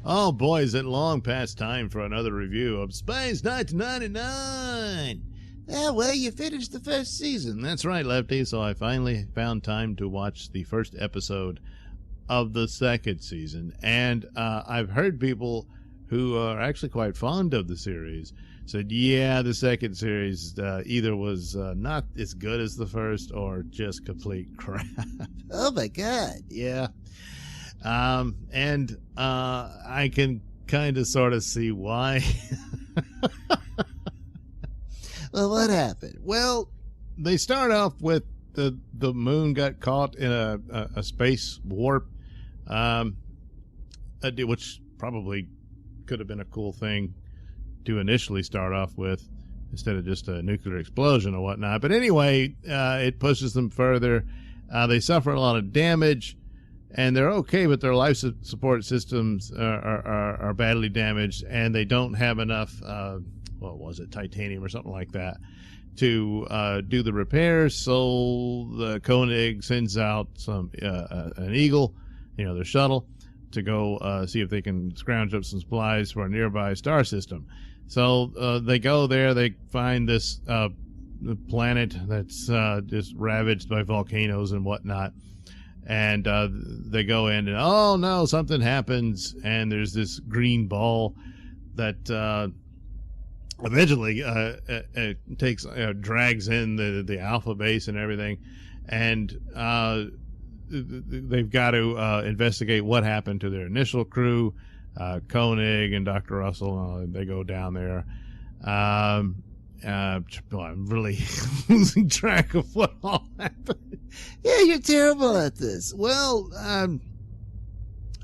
Oh, boy, is it long past time for another review of Space 1999. Yeah, well, you finished the first season. That's right, Lefty. So I finally found time to watch the first episode of the second season. And I've heard people who are actually quite fond of the series said, yeah, the second series either was not as good as the first or just complete crap. Oh, my God. Yeah. And I can kind of sort of see why. Well, what happened? Well, they start off with the moon got caught in a space warp, which probably could have been a cool thing to initially start off with instead of just a nuclear explosion or whatnot. But anyway, it pushes them further. They suffer a lot of damage. And they're okay, but their life support systems are badly damaged, and they don't have enough, what was it, titanium or something like that, to do the repairs. So the Koenig sends out an Eagle, their shuttle, to go see if they can scrounge up some supplies for a nearby star system. So they go there, they find this planet that's just ravaged by volcanoes and whatnot. And they go in and, oh no, something happens, and there's this green ball that eventually drags in the alpha base and everything, and they've got to investigate what happened to their initial crew. Koenig and Dr. Russell, they go down there. I'm really losing track of what all happened. Yeah, you're terrible at this. Well,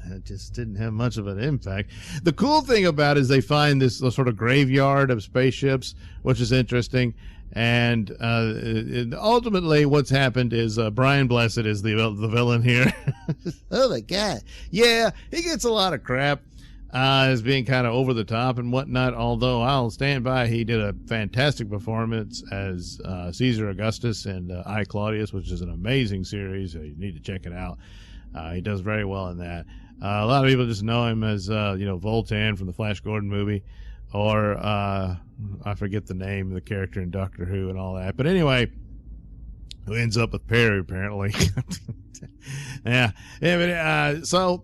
it just didn't have much of an impact. The cool thing about it is they find this sort of graveyard of spaceships, which is interesting. And ultimately, what's happened is Brian Blessed is the villain here. Oh, my God. Yeah, he gets a lot of crap as being kind of over the top and whatnot, although I'll stand by, he did a fantastic performance as Caesar Augustus and I, Claudius, which is an amazing series. You need to check it out. He does very well in that. A lot of people just know him as, Voltan from the Flash Gordon movie, or I forget the name of the character in Doctor Who and all that. But anyway, who ends up with Perry, apparently. Yeah. So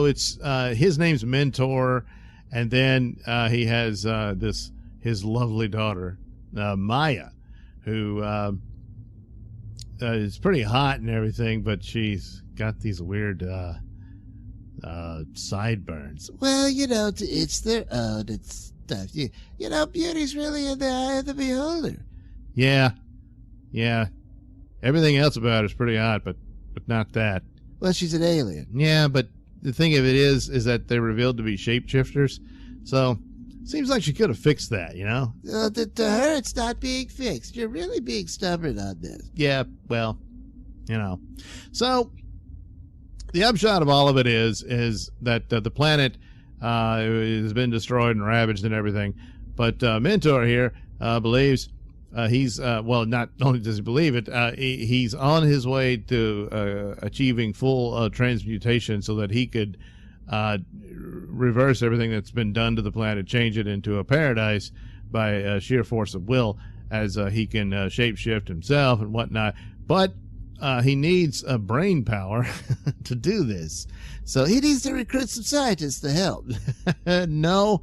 it's his name's Mentor, and then he has his lovely daughter Maya, who is pretty hot and everything, but she's got these weird sideburns. Well, it's their own and stuff. Beauty's really in the eye of the beholder. Yeah. Everything else about her is pretty hot, but not that. Well, she's an alien. Yeah, but the thing of it is that they're revealed to be shapeshifters. So, seems like she could have fixed that, To her, it's not being fixed. You're really being stubborn on this. Yeah, well, So, the upshot of all of it is that the planet has been destroyed and ravaged and everything. But Mentor here believes he's not only does he believe it, he's on his way to achieving full transmutation so that he could reverse everything that's been done to the planet, change it into a paradise by sheer force of will, as he can shapeshift himself and whatnot. But he needs brain power to do this. So he needs to recruit some scientists to help. No.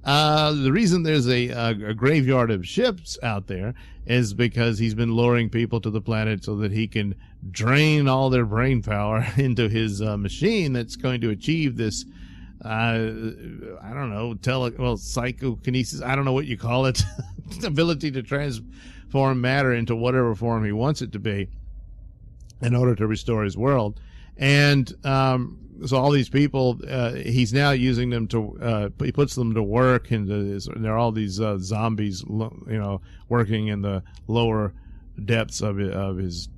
The reason there's a graveyard of ships out there is because he's been luring people to the planet so that he can drain all their brain power into his machine that's going to achieve this, psychokinesis, I don't know what you call it, ability to transform matter into whatever form he wants it to be in order to restore his world. And so all these people, he's now using them to, he puts them to work, and there are all these zombies, working in the lower depths of his,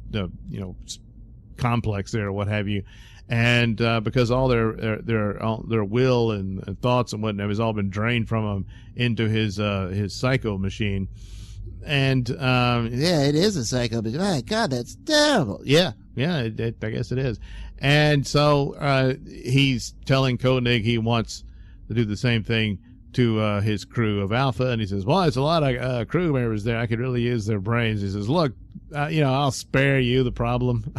complex there, or what have you. And because all their will and thoughts and whatnot has all been drained from him into his psycho machine. And yeah, it is a psycho machine. My God, that's terrible. Yeah, I guess it is. And so he's telling Koenig he wants to do the same thing to his crew of Alpha, and he says, well, it's a lot of crew members there. I could really use their brains. He says, look, I'll spare you the problem.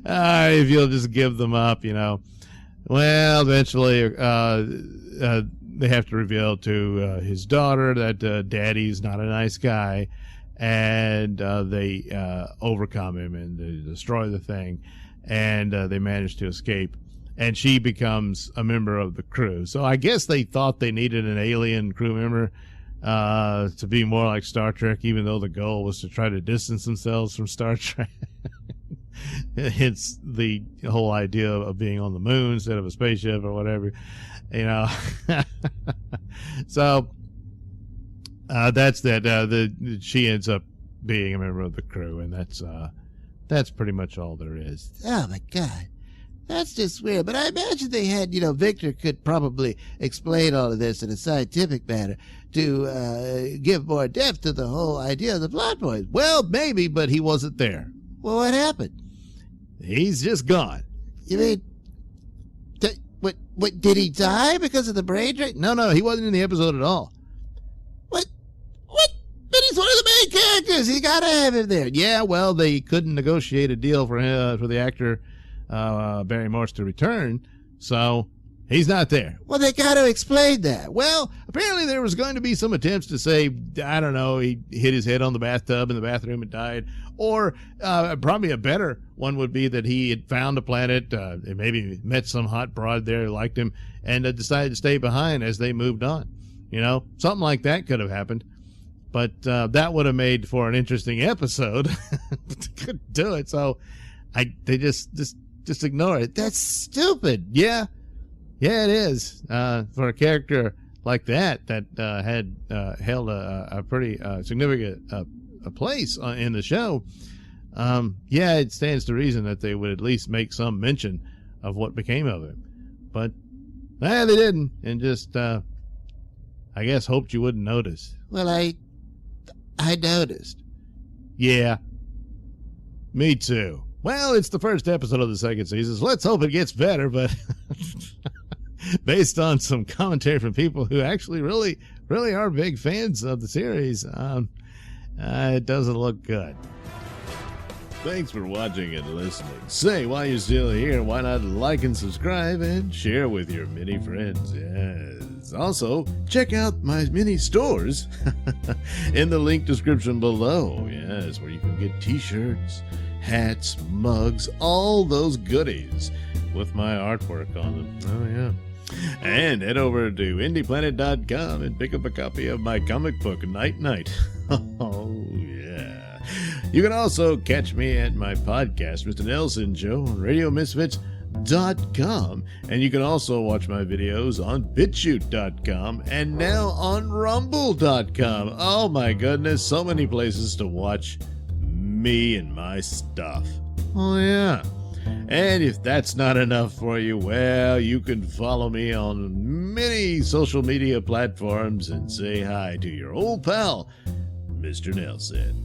If you'll just give them up, Well, eventually they have to reveal to his daughter that Daddy's not a nice guy, and they overcome him and they destroy the thing, and they manage to escape. And she becomes a member of the crew. So I guess they thought they needed an alien crew member to be more like Star Trek, even though the goal was to try to distance themselves from Star Trek. Hence the whole idea of being on the moon instead of a spaceship or whatever, So that's that. She ends up being a member of the crew, and that's pretty much all there is. Oh my God. That's just weird. But I imagine they had, Victor could probably explain all of this in a scientific manner to give more depth to the whole idea of the plot points. Well, maybe, but he wasn't there. Well, what happened? He's just gone. You mean, what, did he die because of the brain drain? No, he wasn't in the episode at all. What? But he's one of the main characters. You gotta have him there. Yeah, well, they couldn't negotiate a deal for the actor Barry Morse to return, so he's not there. Well, they got to explain that. Well, apparently there was going to be some attempts to say, I don't know, he hit his head on the bathtub in the bathroom and died, or probably a better one would be that he had found a planet, maybe met some hot broad there who liked him, and decided to stay behind as they moved on. Something like that could have happened, but that would have made for an interesting episode. Couldn't do it, so they just ignore it. That's stupid. Yeah, it is. For a character like that had held a pretty significant place in the show, it stands to reason that they would at least make some mention of what became of him. But they didn't, and just I guess hoped you wouldn't notice. Well, I noticed. Yeah, me too. Well, it's the first episode of the second season, so let's hope it gets better, but based on some commentary from people who actually really are big fans of the series, it doesn't look good. Thanks for watching and listening. Say, while you're still here, why not like and subscribe and share with your many friends? Yes. Also, check out my mini stores in the link description below. Yes, where you can get t-shirts, hats, mugs, all those goodies with my artwork on them. Oh, yeah. And head over to indieplanet.com and pick up a copy of my comic book, Night Night. Oh, yeah. You can also catch me at my podcast, Mr Nailsin Show, on RadioMisfits.com. And you can also watch my videos on BitChute.com and now on Rumble.com. Oh, my goodness, so many places to watch me and my stuff. Oh, yeah. And if that's not enough for you, well, you can follow me on many social media platforms and say hi to your old pal, Mr. Nailsin.